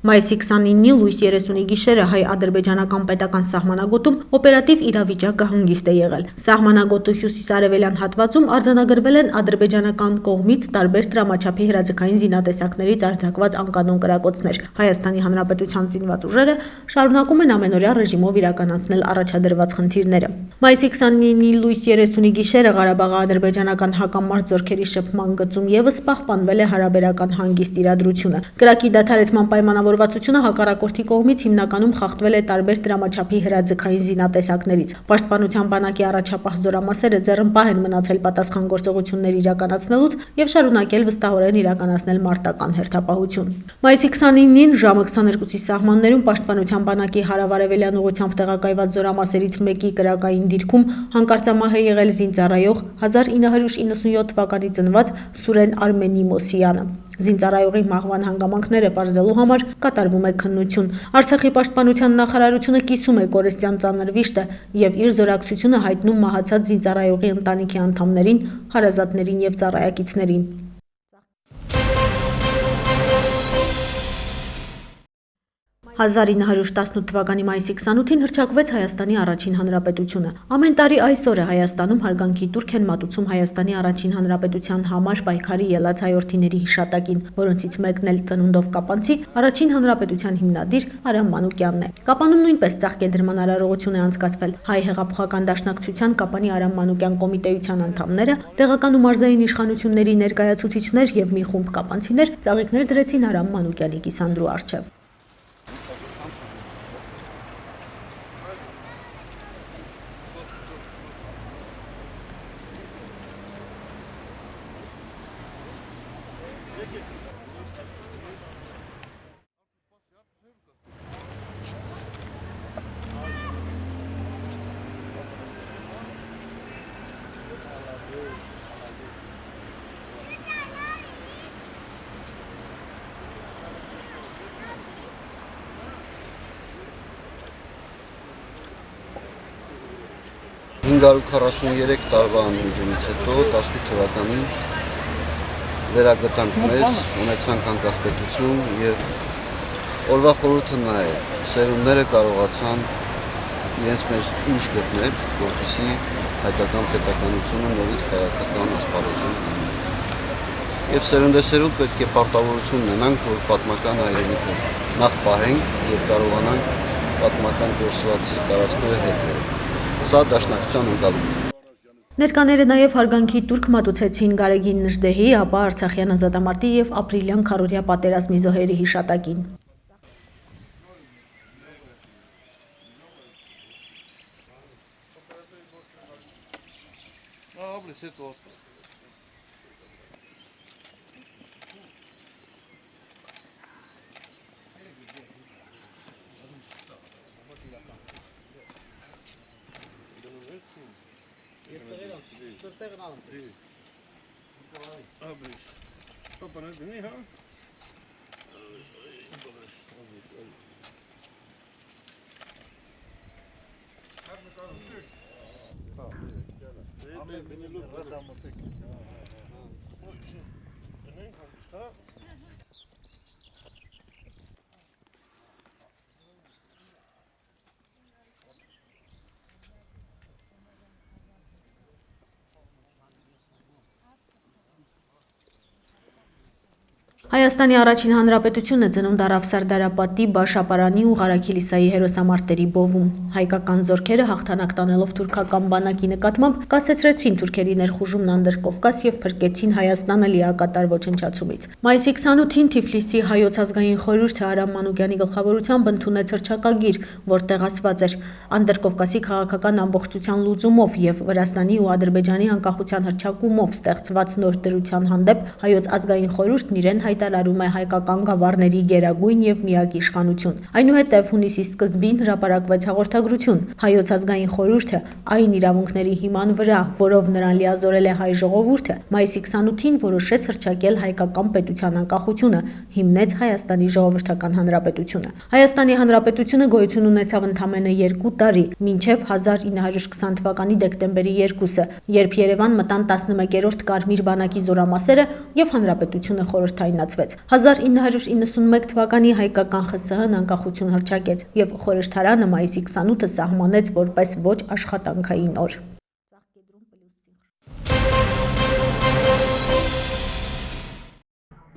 Մայիսի 29-ի լույս 30-ի գիշերը հայ-ադրբեջանական պետական սահմանագոտում օպերատիվ իրավիճակը հանգիստ է եղել։ Սահմանագոտու հյուսիսարևելյան հատվածում արձանագրվել են ադրբեջանական կողմից տարբեր դրամաչափի հրաձգային զինատեսակներից արձակված անկանոն կրակոցներ։ Հայաստանի Հանրապետության զինված ուժերը շարունակում են ամենօրյա ռեժիմով իրականացնել առաջադրված խնդիրները։ Մայիսի 29-ի լույս 30-ի գիշերը Ղարաբաղի ադրբեջանական հակամարտ զորքերի շփման գծում ևս պահպանվել է հարաբերական հանգիստ իրադրությունը։ Կրակի դադարեցման պայմանավորվածությունը հակառակորդի կողմից հիմնականում խախտվել է տարբեր դրամաչափի հրաձգային զինատեսակներից։ Պաշտպանության բանակի առաջապահ զորամասերը ձեռնպահ են մնացել պատասխան գործողություններ իրականացնելուց եւ շարունակել վստահորեն իրականացնել մարտական հերթապահություն։ Մայիսի 29-ին ժամը 22-ի սահմաններում պաշտպանության բանակի հարավարևելյան ուղղությամբ տեղակայված զորամասերից մեկի կրակային դիրքում հանկարծամահ է եղել զինծառայող 1997 թվականի ծնված Սուրեն Արմենի-Մոսյանը։ Զինծառայողի մահվան հանգամանքները պարզելու համար կատարվում է քննություն։ Արցախի պաշտպանության նախարարությունը կիսում է կորստյան ծանր վիշտը եւ իր զորակցությունը հայտնում մահացած զինծառայողի ընտանիքի անդամներին, հարազատներին եւ ծառայակիցներին։ 1918 թվականի մայիսի 28-ին հռչակվեց Հայաստանի առաջին հանրապետությունը։ Ամեն տարի այս օրը Հայաստանում հարգանքի տուրք են մատուցում Հայաստանի առաջին հանրապետության համար պայքարի ելած հայրենիների հիշատակին, որոնցից մեկն էլ ծնունդով կապանցի առաջին հանրապետության հիմնադիր Արամ Մանուկյանն է։ Կապանում նույնպես ծաղկեդրման արարողություն է անցկացվել։ Հայ հեղափոխական դաշնակցության Կապանի Արամ Մանուկյան կոմիտեության անդամները, տեղական ու մարզային իշխանությունների ներկայացուցիչներ եւ մի խումբ կապանցիներ ծաղիկներ դրեցին Արամ Մանուկյանի կիսանդրու առջև։ «543 տարվա անջնից հետո 18 թվականին վերագտանք մեզ, ունեցանք անկախ եւ օրվա խորհուրդը նա է, սերունդները կարողացան իրենց մեջ ուժ գտնել, որպեսզի հայկական պետականությունը նորից քաղաքական ասպարեզում եւ սերունդեսերունդ պետք է պարտավորություն ունենանք, որ պատմական հայրենիքը նախ պահենք եւ կարողանանք պատմական գործված տարածքները հետ բերել։ Սա դաշնակցության ընկալում է։ Ներկաները նաև հարգանքի տուրք մատուցեցին Գարեգին Նժդեհի, ապա Արցախյան ազատամարտի եւ ապրիլյան քարոզիա պատերազմի զոհերի հիշատակին։ Հայաստանի առաջին հանրապետությունը ծնունդ առավ Սարդարապատի, Բաշապարանի ու Ղարաքիլիսայի հերոսամարտերի բովում։ Հայկական զորքերը հաղթանակ տանելով թուրքական բանակի նկատմամբ կասեցրեցին թուրքերի ներխուժումն Անդրկովկաս եւ փրկեցին Հայաստանը լիակատար ոչնչացումից։ Մայիսի 28-ին Թիֆլիսի հայոց ազգային խորհուրդը Արամ Մանուկյանի գլխավորությամբ ընդունեց հռչակագիր, որտեղ ասված էր. Անդրկովկասի քաղաքական ամբողջության լուծումով եւ Վրաստանի ու Ադրբեջանի անկախության հռչակումով ստեղծված նոր դրության հանդեպ հայոց ազգային խորհուրդն իրեն հայտարարում է հայկական գավառների գերագույն եւ միակ իշխանություն։ Այնուհետև հունիսի սկզբին հրապարակվեց հաղորդագրություն։ Հայոց ազգային խորհուրդը այն իրավունքների հիման վրա, որով նրան լիազորել է հայ ժողովուրդը, մայիսի 28-ին որոշեց հռչակել հայկական պետության անկախությունը, հիմնեց Հայաստանի ժողովրդական հանրապետությունը։ Հայաստանի հանրապետությունը գոյություն ունեցավ ընդամենը 2 տարի, մինչև 1920 թվականի դեկտեմբերի 2-ը, երբ Երևան մտան 11-րդ Կարմիր բանակի զորամասերը եւ հանրապետությունը խորհրդային իրականացվեց։ 1991 թվականի հայկական ԽՍՀ-ն անկախություն հռչակեց եւ խորհրդարանը մայիսի 28-ը սահմանեց որպես ոչ աշխատանքային օր։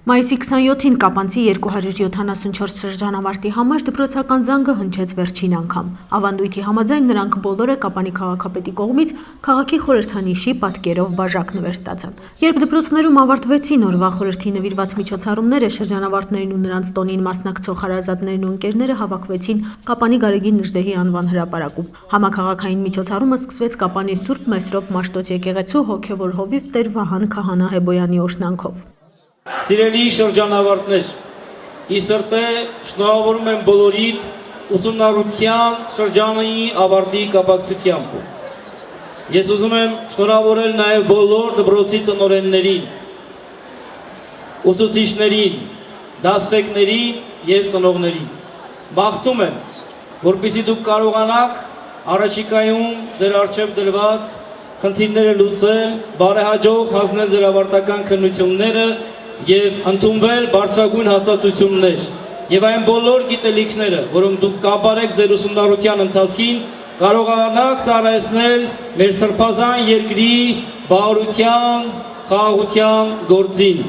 Մայիսի 27-ին Կապանցի 274 շրջանավարտի համար դպրոցական զանգը հնչեց վերջին անգամ։ Ավանդույթի համաձայն նրանք բոլորը Կապանի քաղաքապետի կողմից քաղաքի խորհրդանիշի պատկերով բաժակ նվեր ստացան։ Երբ դպրոցներում ավարտվեցին օրվա խորհրդի նվիրված միջոցառումները, շրջանավարտներն ու նրանց տոնին մասնակցող հարազատներն ու ընկերները հավաքվեցին Կապանի Գարեգին Նժդեհի անվան հրապարակում։ Համակարգային միջոցառումը սկսվեց Կապանի Սուրբ Մեսրոպ Մաշտոց եկեղեցու հոգևոր հովիվ Տեր Վահան Քահանա Հեբոյանի օրհնանքով։ Սիրելի շրջանավարտներ, ի սրտե շնորհավորում եմ բոլորիդ ուսումնառության շրջանի ավարտի կապակցությամբ։ Ես ուզում եմ շնորհավորել նաև բոլոր դպրոցի տնօրեններին, ուսուցիչներին, դասղեկներին և ծնողներին։ Մաղթում եմ, որպեսզի դուք կարողանաք առաջիկայում ձեր առջև դրված խնդիրները լուծել, բարեհաջող հանձնել ձեր ավարտական քննությունները և ընդունվել բարձրագույն հաստատություններ և այն բոլոր գիտելիքները, որոնք դուք կապարեք ձեր ուսումնառության ընթացքին, կարողանաք ծառայեցնել մեր սրբազան երկրի բարության, խաղաղության գործին,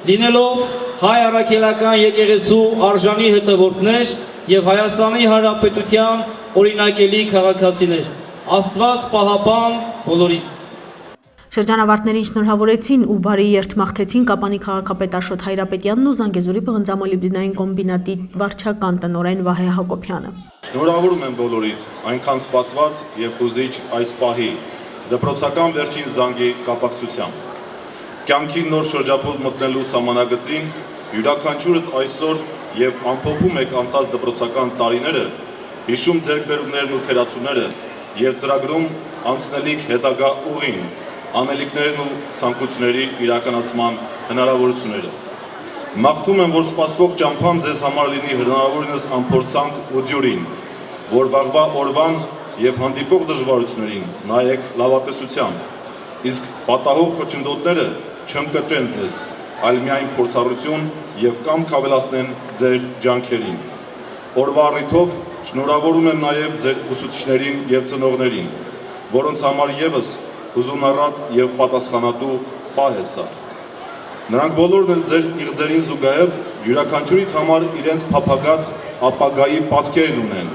լինելով հայ առաքելական եկեղեցու արժանի հետևորդներ և Հայաստանի Հանրապետության օրինակելի քաղաքացիներ։ Աստված պահապան բոլորիս։ Շրջանավարտներին շնորհավորեցին ու բարի երթ մաղթեցին Կապանի քաղաքապետ Աշոտ Հայրապետյանն ու Զանգեզուրի պղնձամոլիբդենային կոմբինատի վարչական տնօրեն Վահե Հակոբյանը։ Շնորհավորում եմ բոլորիդ այնքան սպասված և հուզիչ այս պահի դպրոցական վերջին զանգի կապակցությամբ։ Կյանքի նոր շրջափուլ մտնելու սահմանագծին յուրաքանչյուրդ այսօր և ամփոփում եք անցած դպրոցական տարիները, հիշում ձեռքբերումներն ու թերացումները և ծրագրում անցնելիք հետագա ուղին, անելիքներն ու ցանկությունների իրականացման հնարավորությունները։ Մաղթում եմ, որ սպասվող ճամփան ձեզ համար լինի հնարավորինս անփորձանք ու դյուրին, որ վաղվա օրվան և հանդիպող դժվարություններին նայեք լավատեսությամբ, իսկ պատահող խոչընդոտները չընկճեն ձեզ, այլ միայն փորձառություն և կամք ավելացնեն ձեր ջանքերին։ Օրվա առիթով շնորհավորում եմ նաև ձեր ուսուցիչներին և ծնողներին, որոնց համար ևս հուզումնառատ և պատասխանատու պահ է սա։ Նրանք բոլորն էլ ձեր իղձերին զուգահեռ յուրաքանչյուրիդ համար իրենց փափագած ապագայի պատկերն ունեն,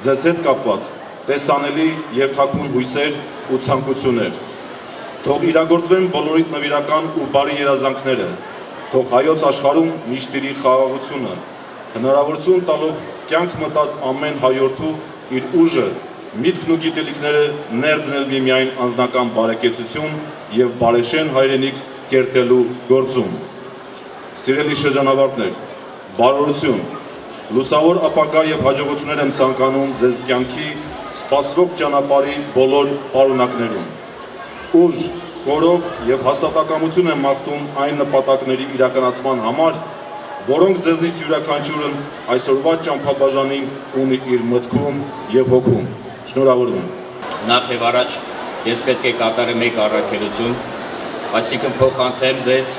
ձեզ հետ կապված տեսանելի և թաքուն հույսեր ու ցանկություններ։ Թող իրագործվեն բոլորիդ նվիրական ու բարի երազանքները, թող հայոց աշխարհում միշտ տիրի խաղաղությունը, հնարավորություն տալով կյանք մտած ամեն հայորդու իր ուժը, միտքն ու գիտելիքները ներդնել միմիայն անձնական բարեկեցություն և բարեշեն հայրենիք կերտելու գործում։ Սիրելի շրջանավարտներ, բարօրություն, լուսավոր ապագա և հաջողություններ եմ ցանկանում ձեզ կյանքի սպասվող ճանապարհի բոլոր պարունակներում։ Ուժ, խորով և հաստատակամություն եմ մաղթում այն նպատակների իրականացման համար, որոնք ձեզնից յուրաքանչյուրն այսօրվա ճամփաբաժանին ունի իր մտքում և հոգում։ Շնորհավորում եմ։ Նախ եւ առաջ ես պետք է կատարեմ մեկ առաքելություն, այսինքն փոխանցեմ ձեզ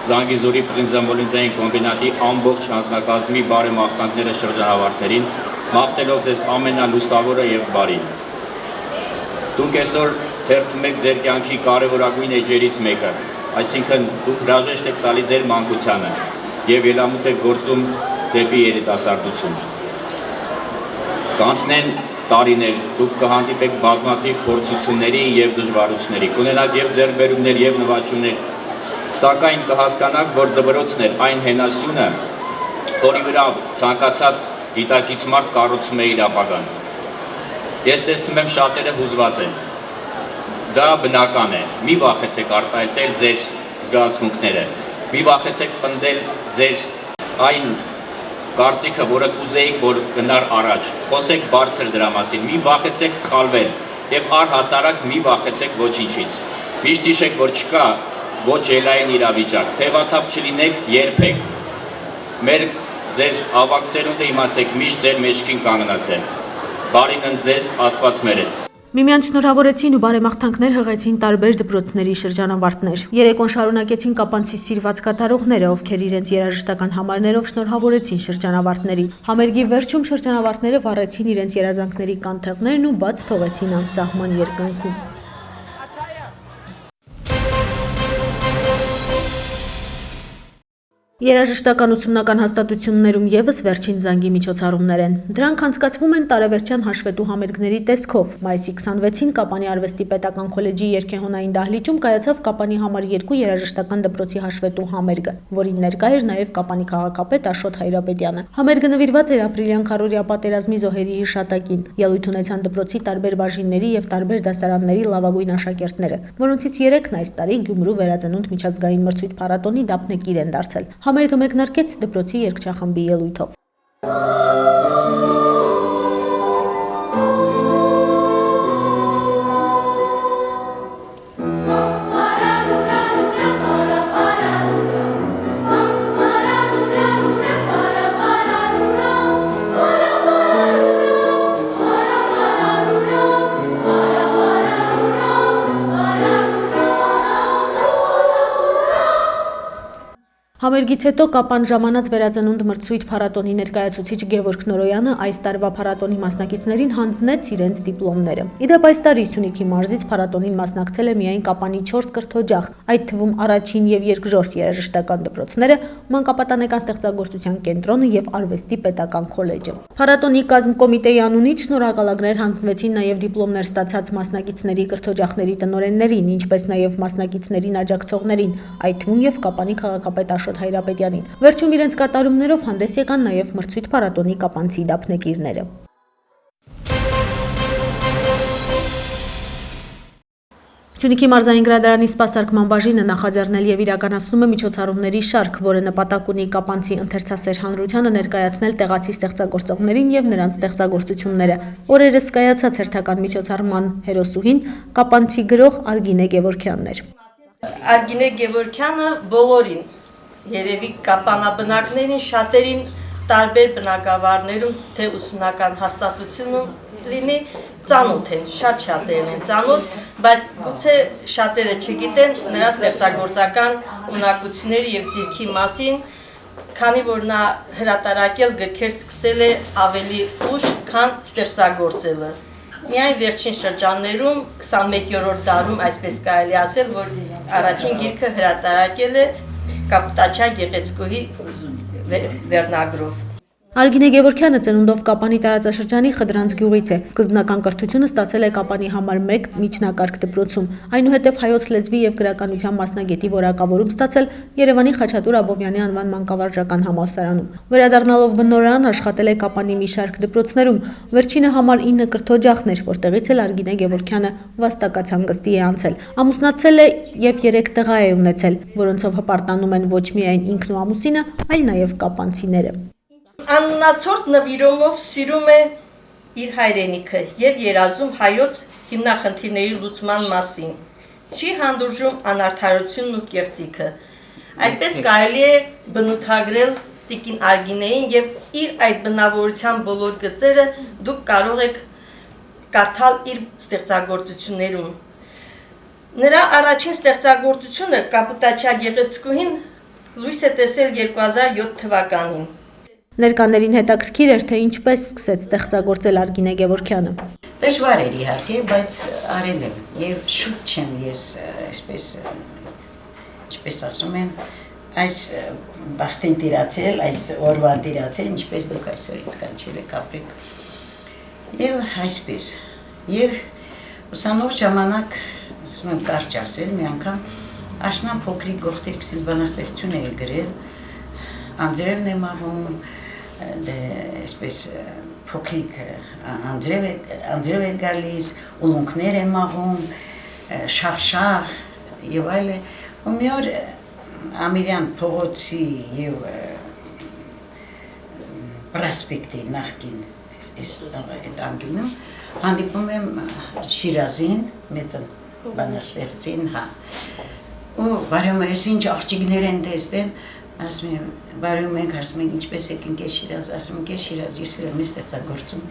Զանգեզուրի պղնձամոլիբդենային կոմբինատի ամբողջ հանձնակազմի բարեմաղթանքները շրջանավարտներին, մաղթելով ձեզ ամենալուսավորը եւ բարին։ Դուք այսօր թերթում եք ձեր կյանքի կարևորագույն էջերից մեկը, այսինքն դուք հրաժեշտ եք տալի ձեր մանկությանը եւ ելամուտ եք գործում դեպի երիտասարդություն։ Կանցնեն տարիներ, դուք կհանդիպեք բազմաթիվ փորձությունների եւ դժվարությունների, կունենաք եւ ձեռքբերումներ եւ նվաճումներ, սակայն կհասկանաք, որ դպրոցն է այն հենասյունը, որի վրա ցանկացած գիտակից մարդ կառուցում է իր ապագան։ Ես տեսնում եմ շատերը հուզված են։ Դա բնական է։ Մի վախեցեք արտահայտել ձեր զգացմունքները։ Մի վախեցեք պնդել ձեր այն կարծիքը, որը կուզեիք, որ գնար առաջ։ Խոսեք բարձր դրա մասին։ Մի վախեցեք սխալվել եւ առհասարակ մի վախեցեք ոչինչից։ Միշտ հիշեք, որ չկա ոչ ելային իրավիճակ, թևաթափ չլինեք երբեք։ Ձեր ավակ սերունդը իմացեք, միշտ ձեր մեջքին կանգնած է։ Բարին ընդ ձեզ, Աստված մեր հետ։ Միմյանց շնորհավորեցին ու բարեմաղթանքներ հղեցին տարբեր դպրոցների շրջանավարտներ։ Երեկոն շարունակեցին կապանցի սիրված կատարողները, ովքեր իրենց երաժշտական համարներով շնորհավորեցին շրջանավարտներին։ Համերգի վերջում շրջանավարտները վառեցին իրենց երազանքների կանթեղներն ու բաց թողեցին անսահման երկնքում։ Երաժշտական ուսումնական հաստատություններում ևս վերջին զանգի միջոցառումներ են։ Դրանք անցկացվում են տարեվերջյան հաշվետու համերգների տեսքով։ Մայիսի 26-ին Կապանի արվեստի պետական քոլեջի երգեհոնային դահլիճում կայացավ Կապանի համար 2 երաժշտական դպրոցի հաշվետու համերգը, որին ներկա էր նաև Կապանի քաղաքապետ Աշոտ Հայրապետյանը։ Համերգը նվիրված էր ապրիլյան քարոզիա պատերազմի զոհերի հիշատակին։ Ելույթ ունեցան դպրոցի տարբեր բաժինների եւ տարբեր դասարանների լավագույն աշակերտները, որոնցից 3-ն այս տարի Գյումրու վերածնունդ միջազգային մրցույթ փառատոնի դափնեկիր են դարձել։ Համերգը մեկնարկեց դպրոցի երգչախմբի ելույթով։ Համերգից հետո Կապան ժամանած վերածնունդ մրցույթ փառատոնի ներկայացուցիչ Գևորգ Նորոյանը այս տարվա փառատոնի մասնակիցներին հանձնեց իրենց դիպլոմները։ Իդեպ այս տարի Սյունիքի մարզից փառատոնին մասնակցել է միայն Կապանի 4 կրթօջախ, այդ թվում առաջին եւ երկրորդ երաժշտական դպրոցները, մանկապատանեկան ստեղծագործության կենտրոնը եւ արվեստի պետական քոլեջը։ Փառատոնի կազմկոմիտեի անունից շնորհակալագրեր հանձնվեցին նաեւ դիպլոմներ ստացած մասնակիցների կրթօջախների տնօրեններին, ինչպես նաեւ մասնակիցներին աջակցողներին, այդ թվում եւ Կապանի քաղաքապետ Աշոտ Հայրապետյանին։ Վերջում իրենց կատարումներով հանդես եկան նաև մրցույթ փառատոնի կապանցի դափնեկիրները։ Սյունիքի մարզային գրադարանի սպասարկման բաժինը նախաձեռնել եւ իրականացնում է միջոցառումների շարք, որը նպատակ ունի կապանցի ընթերցասեր հանրությանը ներկայացնել տեղացի ստեղծագործողներին եւ նրանց ստեղծագործությունները։ Օրերս կայացած հերթական միջոցառման հերոսուհին կապանցի գրող Արգինե Գևորգյանն էր։ Արգինե Գևորգյանը բոլորին երևի կապանաբնակներին շատերին տարբեր բնակավարներում թե ուսումնական հաստատությունում լինի ծանոթ են, շատերն են ծանոթ, բայց գուցե շատերը չգիտեն նրա ստեղծագործական ունակությունների եւ ձիրքի մասին, քանի որ նա հրատարակել գրքեր սկսել է ավելի ուշ, քան ստեղծագործելը։ Միայն վերջին շրջաններում 21-րդ դարում այսպես կարելի ասել, որ առաջին գիրքը հրատարակել է Կապտաչա Գեղեցկուհի վերնագրով։ Արգինե Գևորգյանը ծնունդով Կապանի տարածաշրջանի Խդրանց գյուղից է։ Սկզբնական կրթությունը ստացել է Կապանի համար 1 միջնակարգ դպրոցում, այնուհետև հայոց լեզվի եւ գրականության մասնագետի որակավորում ստացել Երևանի Խաչատուր Աբովյանի անվան մանկավարժական համալսարանում։ Վերադառնալով բնորան աշխատել է Կապանի մի շարք դպրոցներում, վերջինը համար 9 կրթօջախն էր, որտեղից էլ Արգինե Գևորգյանը վաստակացանգստի է անցել։ Ամուսնացել է եւ 3 տղա է ունեցել, որոնցով հպարտանում են ոչ միայն ինքն ու ամուսինը, այլ նաեւ կապանցիները։ Անունացորդ նվիրումով սիրում է իր հայրենիքը եւ երազում հայոց հիմնախնդիրների լուծման մասին։ Չի հանդուրժում անարդարությունն ու կեղծիքը։ Այսպես կարելի է բնութագրել Տիկին Արգինեին եւ իր այդ բնավորության բոլոր գծերը դուք կարող եք կարդալ իր ստեղծագործություններում։ Նրա առաջին ստեղծագործությունը Կապուտաչա Գեղեցկուհին լույս է տեսել 2007 թվականին։ Ներկաներին հետաքրքիր էր, թե ինչպես սկսեց ստեղծագործել Արգինե Գևորգյանը։ Դժվար էր իհարկե, բայց արել եմ եւ շուտ չեմ ես այսպես ասում են, այս բախտին տիրացել, այս օրվան տիրացել, ինչպես դուք այսօրից կանչել եք ապրեք։ Եվ այսպես, եւ ուսանող ժամանակ, ասում եմ կարճ ասել, մի անգամ աշնան փոքրիկ գողտերք ինձ բանաստեղծություն էի գրել, անձրևն եմ ահում, այսպես փոքրիկ անձրև է գալիս, ուլունքներ եմ աղում, շախ եւ այլն։ Ու մի օր Ամիրյան փողոցի եւ Պրոսպեկտի նախկին այդ անգինում հանդիպում եմ Շիրազին, մեծ բանաստեղծին, հա։ Ու բարյում ես ինչ աղջիկներ են տեսնեն, ասում եմ, բարյում ենք, ասում ենք, ինչպես եք ընկեր Շիրազ, ասում ենք, Շիրազ, ես եմ ստեղծագործում։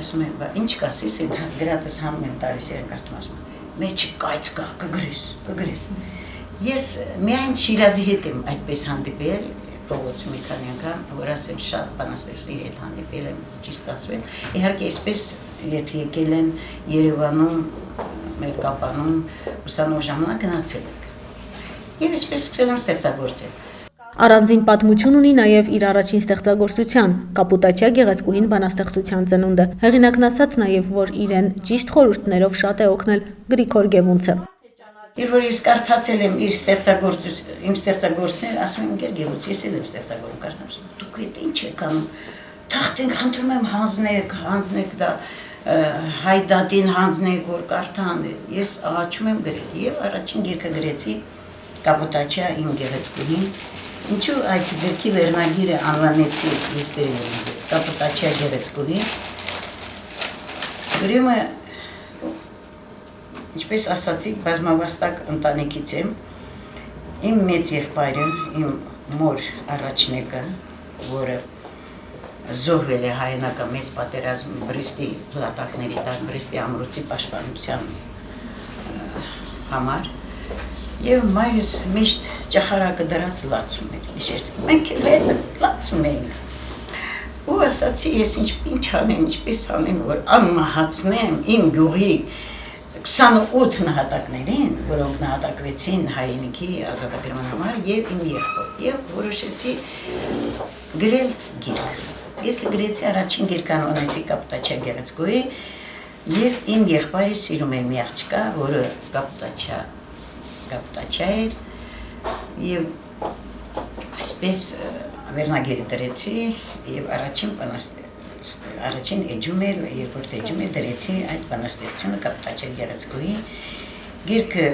ասում եմ, ինչ կասես, այդ գրածս հանում եմ տալիս իրեն կարդում, ասում եմ, մեջը կայծ կա, կգրես։ Ես միայն Շիրազի հետ եմ այդպես հանդիպել, փողոցում մի քանի անգամ, որ ասեմ շատ բանաստեղծների հետ հանդիպել եմ, չի ստացվել։ Իհարկե, այսպես երբ եկել են Երևանում, մեր կապանում, ուսանող ժամանակ գնացել ենք։ Եվ այսպես սկսել եմ ստեղծագործել։ Առանձին պատմություն ունի նաև իր առաջին ստեղծագործության՝ Կապուտաչյա գեղեցկուհին բանաստեղծության ծնունդը։ Հեղինակն ասաց նաև, որ իրեն ճիշտ խորհուրդներով շատ է օգնել Գրիգոր Գևունցը։ Երբ որ ես կարդացել եմ իմ ստեղծագործությունները, ասում եմ Գերգևուց, ես էլ եմ ստեղծագործում, կարդամ, դուք այդ ինչ եք անում, թղթին խնդրում եմ հանձնեք դա հայդատին հանձնեք, որ կարդան, ես աղաչում եմ գրել եւ առաջին գիրքը գրեցի Կապուտաչյա իմ գեղեցկուհին, ինչու այդ գրքի վերնագիրը անվանեցի ես գրել եմ Կապուտաչյա գեղեցկուհին, գրումը ինչպես ասացի, բազմավաստակ ընտանիքից եմ, իմ մեծ եղբայրը, իմ մոր առաջնեկը, որը զոհվել է հայրենական մեծ պատերազմ Բրեստի փլատակների տակ, Բրեստի ամրոցի պաշտպանության համար, եւ մայրս միշտ ճախարակը դրած լացում էր, իշեր, մենք էլ լացում էինք, ու ասացի, ես ինչ անեմ, ինչպես անեմ, որ անմահացնեմ իմ գյուղի 28 նահատակներին, որոնք նահատակվեցին հայրենիքի ազատագրման համար եւ իմ եղբոր, եւ որոշեցի գրել գիրքս։ Գիրքը գրեցի առաջին գիրք անվանեցի Կապուտաչյա գեղեցկուհի, եւ իմ եղբայրը սիրում էր մի աղջկա, որը Կապուտաչյա էր, եւ այսպես վերնագիրը դրեցի եւ առաջին էջում էր, երբ որ էջում էր դրեցի այդ բանաստեղծությունը Կապուտաչյա գեղեցկուհի, գիրքը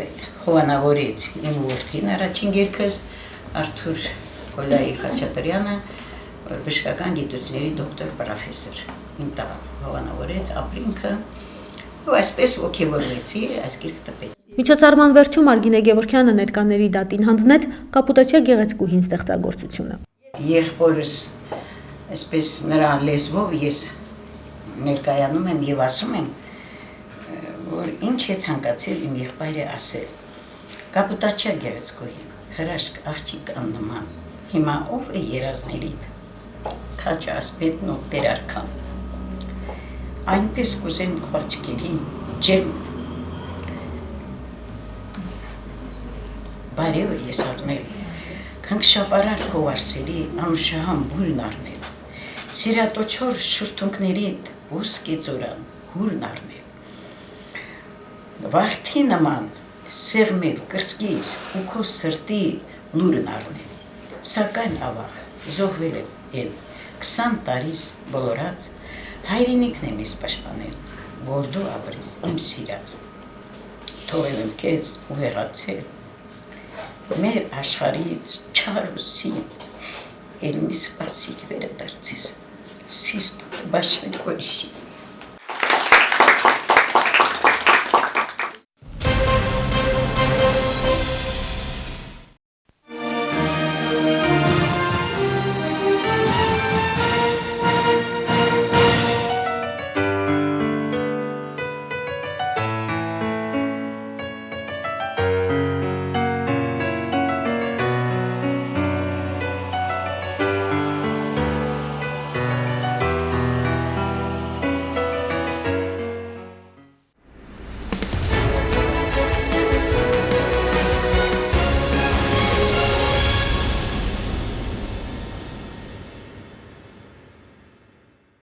հովանավորեց իմ որդին, առաջին գիրքս Արթուր Կոլայի Խաչատրյանը, բժշկական գիտությունների դոկտոր պրոֆեսոր, իմ տղան հովանավորեց ապրինքը, ու այսպես ոգևորվեցի, այս գիրքը տպեց։ Միջոցառման վերջում Արգինե Գևորգյանը ներկաների դատին հանձնեց Կապուտաչյա գեղեցկուհին ստեղծագործությունը։ Եղբորս այսպես նրա լեզվով ես ներկայանում եմ եւ ասում եմ, որ ինչ է ցանկացել իմ եղբայրը ասել։ Կապուտաչյա գեղեցկուհին, հրաշք աղջիկ աննման, հիմա ով է երազներիդ, քաչը ասպետն ու տերարքան, այնպես կուզեմ քո աչքերին, ջերմ, բարևը ես առնել, քնքշապարար հովարսերի անուշահան բույրն առնել, սիրատոչոր շուրթունքներիդ ոսկե ծորան հուրն առնել, վարդի նման սեղմել կրծքիս ու քո սրտի լուրն առնել, սակայն ավաղ զոհվել եմ էլ 20 տարիս բոլորած, հայրենիքն եմ ես պաշտպանել, որ դու ապրես իմ սիրած, թողել եմ քեզ ու հեռացել, մեր աշխարհից չար ու սիրտ, էլ մի սպասիր վերադարձես, սիրտ բաշխել հորիշի։